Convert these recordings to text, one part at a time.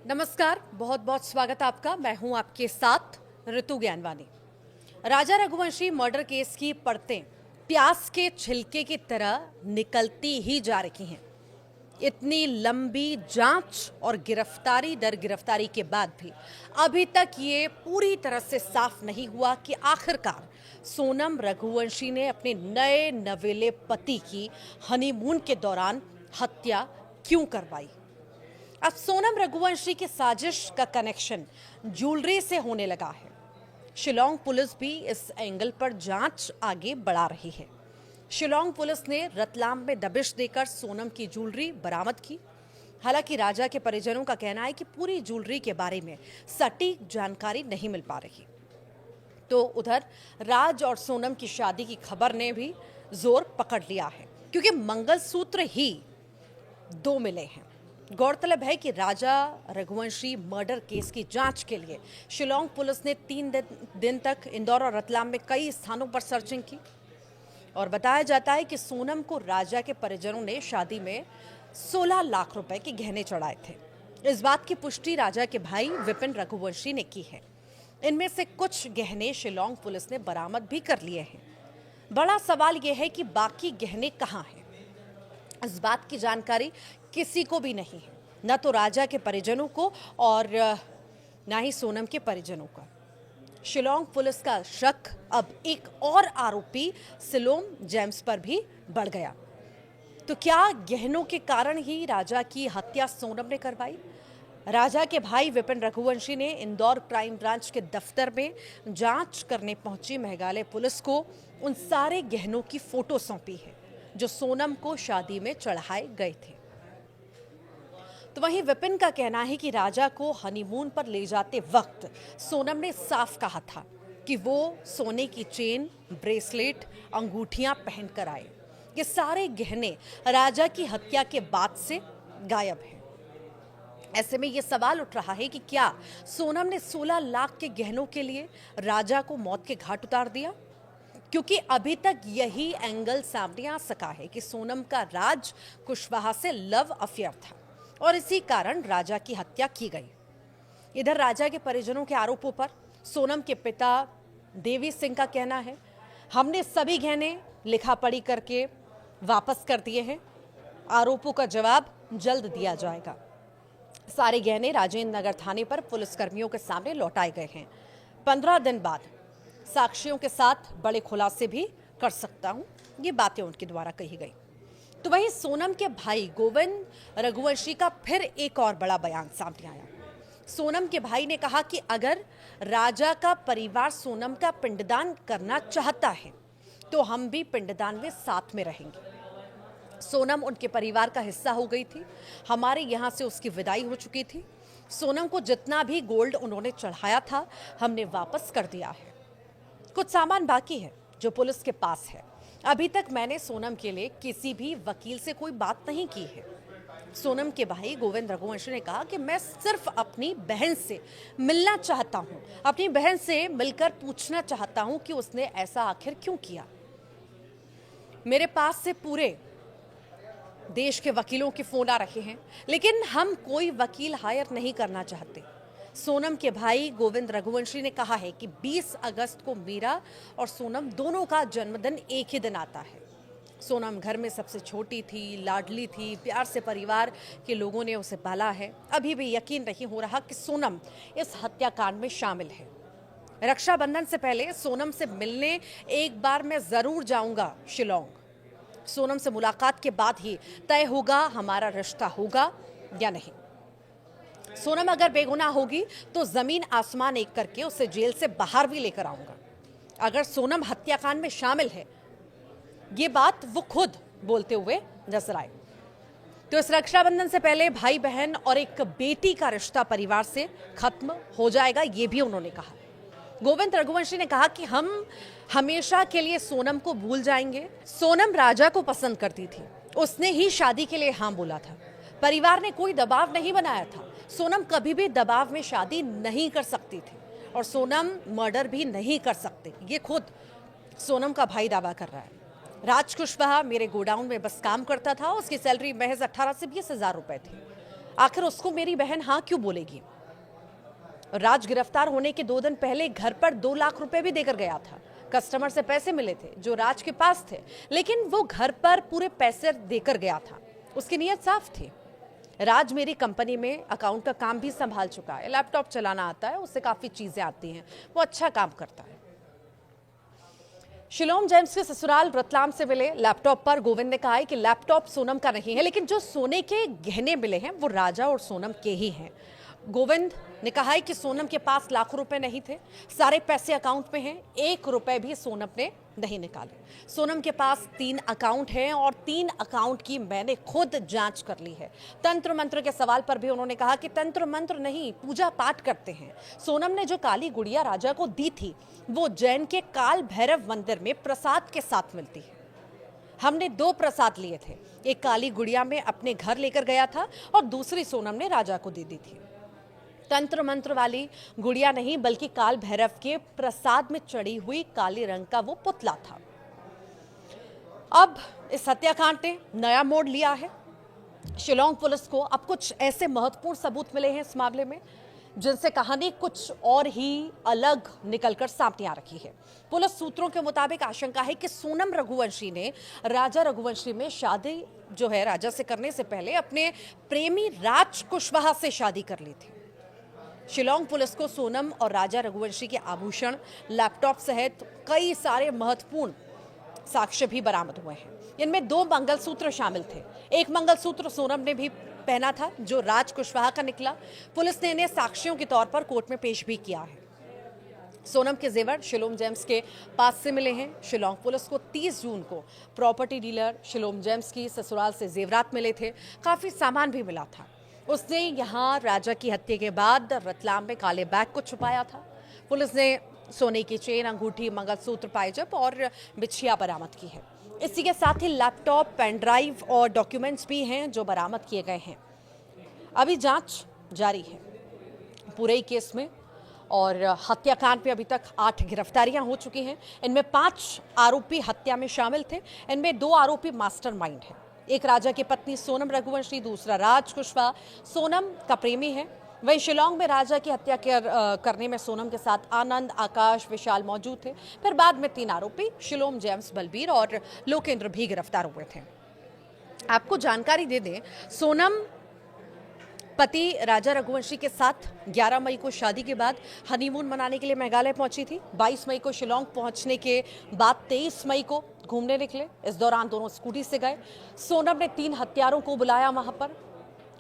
नमस्कार, बहुत बहुत स्वागत है आपका। मैं हूं आपके साथ ऋतु ज्ञानवानी। राजा रघुवंशी मर्डर केस की परतें प्याज के छिलके की तरह निकलती ही जा रही हैं। इतनी लंबी जांच और गिरफ्तारी दर गिरफ्तारी के बाद भी अभी तक ये पूरी तरह से साफ नहीं हुआ कि आखिरकार सोनम रघुवंशी ने अपने नए नवेले पति की हनीमून के दौरान हत्या क्यों करवाई। अब सोनम रघुवंशी की साजिश का कनेक्शन ज्वेलरी से होने लगा है। शिलोंग पुलिस भी इस एंगल पर जांच आगे बढ़ा रही है। शिलोंग पुलिस ने रतलाम में दबिश देकर सोनम की ज्वेलरी बरामद की। हालांकि राजा के परिजनों का कहना है कि पूरी ज्वेलरी के बारे में सटीक जानकारी नहीं मिल पा रही। तो उधर राज और सोनम की शादी की खबर ने भी जोर पकड़ लिया है, क्योंकि मंगलसूत्र ही 2 मिले हैं। गौरतलब है कि राजा रघुवंशी मर्डर केस की जांच के लिए शिलोंग पुलिस ने 3 दिन तक इंदौर और रतलाम में कई स्थानों पर सर्चिंग की और बताया जाता है कि सोनम को राजा के परिजनों ने शादी में 16 लाख रुपए के गहने चढ़ाए थे। इस बात की पुष्टि राजा के भाई विपिन रघुवंशी ने की है। इनमें से कुछ गहने शिलोंग पुलिस ने बरामद भी कर लिए हैं। बड़ा सवाल यह है कि बाकी गहने कहाँ हैं। इस बात की जानकारी किसी को भी नहीं है, न तो राजा के परिजनों को और न ही सोनम के परिजनों का। शिलोंग पुलिस का शक अब एक और आरोपी सिलोम जेम्स पर भी बढ़ गया। तो क्या गहनों के कारण ही राजा की हत्या सोनम ने करवाई? राजा के भाई विपिन रघुवंशी ने इंदौर क्राइम ब्रांच के दफ्तर में जांच करने पहुंची मेघालय पुलिस को उन सारे गहनों की फोटो सौंपी है जो सोनम को शादी में चढ़ाए गए थे। तो वहीं विपिन का कहना है कि राजा को हनीमून पर ले जाते वक्त सोनम ने साफ कहा था कि वो सोने की चेन, ब्रेसलेट, अंगूठियां पहनकर आए। ये सारे गहने राजा की हत्या के बाद से गायब हैं। ऐसे में ये सवाल उठ रहा है कि क्या सोनम ने 16 लाख के गहनों के लिए राजा को मौत के घाट उतार दिया? क्योंकि अभी तक यही एंगल सामने आ सका है कि सोनम का राज कुशवाहा से लव अफेयर था और इसी कारण राजा की हत्या की गई। इधर राजा के परिजनों के आरोपों पर सोनम के पिता देवी सिंह का कहना है, हमने सभी गहने लिखा पढ़ी करके वापस कर दिए हैं। आरोपों का जवाब जल्द दिया जाएगा। सारे गहने राजेंद्र नगर थाने पर पुलिसकर्मियों के सामने लौटाए गए हैं। 15 दिन बाद साक्षियों के साथ बड़े खुलासे भी कर सकता हूं, ये बातें उनके द्वारा कही गई। तो वहीं सोनम के भाई गोविंद रघुवंशी का फिर एक और बड़ा बयान सामने आया। सोनम के भाई ने कहा कि अगर राजा का परिवार सोनम का पिंडदान करना चाहता है तो हम भी पिंडदान में साथ में रहेंगे। सोनम उनके परिवार का हिस्सा हो गई थी। हमारे यहाँ से उसकी विदाई हो चुकी थी। सोनम को जितना भी गोल्ड उन्होंने चढ़ाया था हमने वापस कर दिया है। कुछ सामान बाकी है जो पुलिस के पास है। अभी तक मैंने सोनम के लिए किसी भी वकील से कोई बात नहीं की है। सोनम के भाई गोविंद रघुवंशी ने कहा कि मैं सिर्फ अपनी बहन से मिलना चाहता हूं, अपनी बहन से मिलकर पूछना चाहता हूं कि उसने ऐसा आखिर क्यों किया। मेरे पास से पूरे देश के वकीलों के फोन आ रहे हैं, लेकिन हम कोई वकील हायर नहीं करना चाहते। सोनम के भाई गोविंद रघुवंशी ने कहा है कि 20 अगस्त को मेरा और सोनम दोनों का जन्मदिन एक ही दिन आता है। सोनम घर में सबसे छोटी थी, लाडली थी, प्यार से परिवार के लोगों ने उसे पाला है। अभी भी यकीन नहीं हो रहा कि सोनम इस हत्याकांड में शामिल है। रक्षाबंधन से पहले सोनम से मिलने एक बार मैं जरूर जाऊंगा शिलोंग। सोनम से मुलाकात के बाद ही तय होगा हमारा रिश्ता होगा या नहीं। सोनम अगर बेगुनाह होगी तो जमीन आसमान एक करके उसे जेल से बाहर भी लेकर आऊंगा। अगर सोनम हत्याकांड में शामिल है, ये बात वो खुद बोलते हुए नजर आए। तो इस रक्षाबंधन से पहले भाई बहन और एक बेटी का रिश्ता परिवार से खत्म हो जाएगा, ये भी उन्होंने कहा। गोविंद रघुवंशी ने कहा कि हम हमेशा के लिए सोनम को भूल जाएंगे। सोनम राजा को पसंद करती थी, उसने ही शादी के लिए हाँ बोला था। परिवार ने कोई दबाव नहीं बनाया था। सोनम कभी भी दबाव में शादी नहीं कर सकती थी और सोनम मर्डर भी नहीं कर सकते, ये खुद सोनम का भाई दावा कर रहा है। राज कुशवाहा मेरे गोडाउन में बस काम करता था, उसकी सैलरी महज 18 से 20 हज़ार रुपए थी। आखिर उसको मेरी बहन हाँ क्यों बोलेगी? राज गिरफ्तार होने के 2 दिन पहले घर पर 2 लाख रुपए भी देकर गया था। कस्टमर से पैसे मिले थे जो राज के पास थे, लेकिन वो घर पर पूरे पैसे देकर गया था। उसकी नीयत साफ थी। राज मेरी कंपनी में अकाउंट का काम भी संभाल चुका है, लैपटॉप चलाना आता है, उससे काफी चीजें आती हैं, वो अच्छा काम करता है। शिलोम जेम्स के ससुराल रतलाम से मिले लैपटॉप पर गोविंद ने कहा है कि लैपटॉप सोनम का नहीं है, लेकिन जो सोने के गहने मिले हैं वो राजा और सोनम के ही हैं। गोविंद ने कहा है कि सोनम के पास लाखों रुपए नहीं थे, सारे पैसे अकाउंट में हैं, 1 रुपए भी सोनम ने नहीं निकाले। सोनम के पास 3 अकाउंट हैं और 3 अकाउंट की मैंने खुद जांच कर ली है। तंत्र मंत्र के सवाल पर भी उन्होंने कहा कि तंत्र मंत्र नहीं, पूजा पाठ करते हैं। सोनम ने जो काली गुड़िया राजा को दी थी वो जैन के काल भैरव मंदिर में प्रसाद के साथ मिलती है। हमने 2 प्रसाद लिए थे, एक काली गुड़िया में अपने घर लेकर गया था और दूसरी सोनम ने राजा को दे दी थी। तंत्र मंत्र वाली गुड़िया नहीं बल्कि काल भैरव के प्रसाद में चढ़ी हुई काले रंग का वो पुतला था। अब इस हत्याकांड ने नया मोड़ लिया है। शिलोंग पुलिस को अब कुछ ऐसे महत्वपूर्ण सबूत मिले हैं इस मामले में जिनसे कहानी कुछ और ही अलग निकलकर सामने आ रही है। पुलिस सूत्रों के मुताबिक आशंका है कि सोनम रघुवंशी ने राजा रघुवंशी में शादी जो है राजा से करने से पहले अपने प्रेमी राज कुशवाहा से शादी कर ली थी। शिलोंग पुलिस को सोनम और राजा रघुवंशी के आभूषण, लैपटॉप सहित कई सारे महत्वपूर्ण साक्ष्य भी बरामद हुए हैं। इनमें 2 मंगलसूत्र शामिल थे। एक मंगलसूत्र सोनम ने भी पहना था जो राज कुशवाहा का निकला। पुलिस ने इन्हें साक्ष्यों के तौर पर कोर्ट में पेश भी किया है। सोनम के जेवर शिलोम जेम्स के पास से मिले हैं। शिलोंग पुलिस को 30 जून को प्रॉपर्टी डीलर शिलोम जेम्स की ससुराल से जेवरात मिले थे, काफी सामान भी मिला था। उसने यहाँ राजा की हत्या के बाद रतलाम में काले बैग को छुपाया था। पुलिस ने सोने की चेन, अंगूठी, मंगलसूत्र, पायजब और बिछिया बरामद की है। इसी के साथ ही लैपटॉप, पेन ड्राइव और डॉक्यूमेंट्स भी हैं जो बरामद किए गए हैं। अभी जांच जारी है पूरे ही केस में और हत्याकांड में अभी तक 8 गिरफ्तारियां हो चुकी हैं। इनमें 5 आरोपी हत्या में शामिल थे। इनमें 2 आरोपी मास्टरमाइंड हैं। एक राजा की पत्नी सोनम रघुवंशी, दूसरा राज कुशवाहा सोनम का प्रेमी है। वहीं शिलोंग में राजा की हत्या करने में सोनम के साथ आनंद, आकाश, विशाल मौजूद थे। फिर बाद में 3 आरोपी शिलोम जेम्स, बलबीर और लोकेंद्र भी गिरफ्तार हुए थे। आपको जानकारी दे दें, सोनम पति राजा रघुवंशी के साथ 11 मई को शादी के बाद हनीमून मनाने के लिए मेघालय पहुंची थी। 22 मई को शिलोंग पहुंचने के बाद 23 मई को घूमने निकले। इस दौरान दोनों स्कूटी से गए। सोनम ने 3 हत्यारों को बुलाया, वहां पर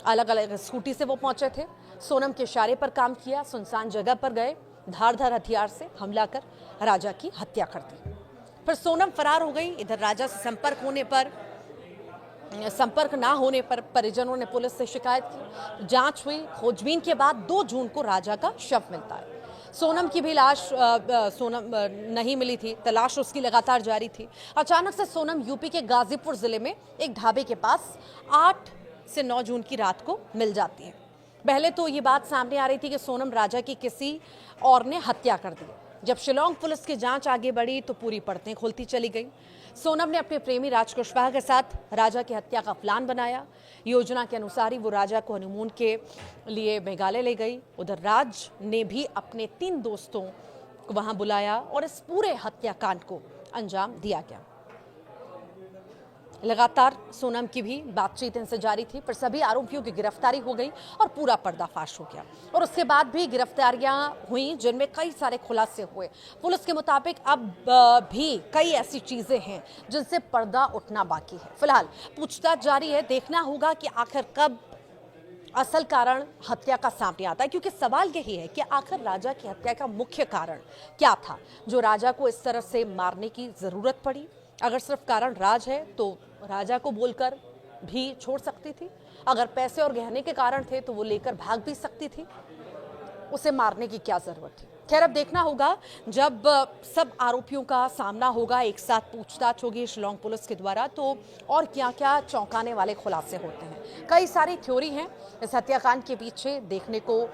अलग अलग स्कूटी से वो पहुंचे थे। सोनम के इशारे पर काम किया, सुनसान जगह पर गए, धारदार हथियार से हमला कर राजा की हत्या कर दी। फिर सोनम फरार हो गई। इधर राजा से संपर्क ना होने पर परिजनों ने पुलिस से शिकायत की। जांच हुई। खोजबीन के बाद 2 जून को राजा का शव मिलता है। सोनम की भी लाश सोनम नहीं मिली थी। तलाश उसकी लगातार जारी थी। अचानक से सोनम यूपी के गाजीपुर जिले में एक ढाबे के पास 8 से 9 जून की रात को मिल जाती है। पहले तो ये बात सामने आ रही थी कि सोनम राजा की किसी और ने हत्या कर दी। जब शिलोंग पुलिस की जांच आगे बढ़ी तो पूरी परतें खुलती चली गई। सोनम ने अपने प्रेमी राज कुशवाहा के साथ राजा की हत्या का प्लान बनाया। योजना के अनुसार ही वो राजा को हनीमून के लिए मेघालय ले गई। उधर राज ने भी अपने 3 दोस्तों को वहां बुलाया और इस पूरे हत्याकांड को अंजाम दिया गया। लगातार सोनम की भी बातचीत इनसे जारी थी, पर सभी आरोपियों की गिरफ्तारी हो गई और पूरा पर्दाफाश हो गया। और उसके बाद भी गिरफ्तारियां हुई जिनमें कई सारे खुलासे हुए। पुलिस के मुताबिक अब भी कई ऐसी चीजें हैं जिनसे पर्दा उठना बाकी है। फिलहाल पूछताछ जारी है। देखना होगा कि आखिर कब असल कारण हत्या का सामने आता है, क्योंकि सवाल यही है कि आखिर राजा की हत्या का मुख्य कारण क्या था जो राजा को इस तरह से मारने की जरूरत पड़ी। अगर सिर्फ कारण राज है तो राजा को बोलकर भी छोड़ सकती थी। अगर पैसे और गहने के कारण थे तो वो लेकर भाग भी सकती थी। उसे मारने की क्या जरूरत थी। खैर, अब देखना होगा जब सब आरोपियों का सामना होगा, एक साथ पूछताछ होगी शिलोंग पुलिस के द्वारा, तो और क्या क्या चौंकाने वाले खुलासे होते हैं। कई सारी थ्योरी हैं इस हत्याकांड के पीछे देखने को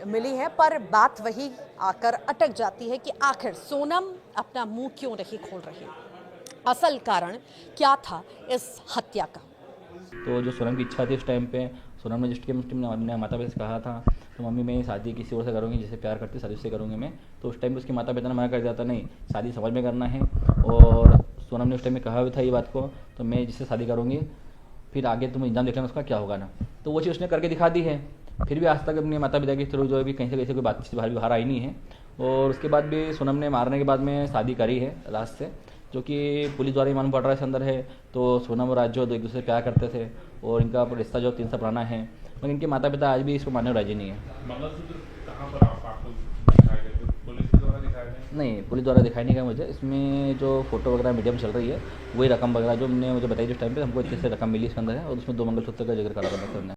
मिली है, पर बात वही आकर अटक जाती है कि आखिर सोनम अपना मुंह क्यों नहीं खोल रही। असल कारण क्या था इस हत्या का। तो जो सोनम की इच्छा थी उस टाइम पे सोनम ने जिस टाइम अपने माता पिता से कहा था तो मम्मी मैं शादी किसी और से करूँगी, जिससे प्यार करती शादी उससे करूँगी मैं, तो उस टाइम पे उसके माता पिता ने मना कर दिया था, नहीं शादी समझ में करना है। और सोनम ने उस टाइम में कहा भी था ये बात को, तो मैं जिससे शादी करूँगी फिर आगे तुम एग्जाम देख लेना उसका क्या होगा ना। तो वो चीज़ उसने करके दिखा दी है। फिर भी आज तक अपने माता पिता के थ्रू जो है भी कहीं से कैसे कोई बातचीत बाहर आई नहीं है। और उसके बाद भी सोनम ने मारने के बाद में शादी करी है लास्ट से, जो कि पुलिस द्वारा ही मालूम पड़ रहा है इसके अंदर है। तो सोनम और राज जो एक दूसरे से प्यार करते थे और इनका रिश्ता जो 3 साल पुराना है, मगर इनके माता पिता आज भी इसको मानने में राजी नहीं है। मंगलसूत्र कहाँ पर आपको दिखाया गया? पुलिस के द्वारा दिखाया गया? नहीं, पुलिस द्वारा दिखाई नहीं गया मुझे। इसमें जो फोटो वगैरह मीडिया में चल रही है वही रकम वगैरह जो हमने मुझे बताई जिस टाइम पे हमको अच्छे से रकम मिली इसके अंदर है, और उसमें 2 मंगलसूत्र का जिक्र करा था हमने।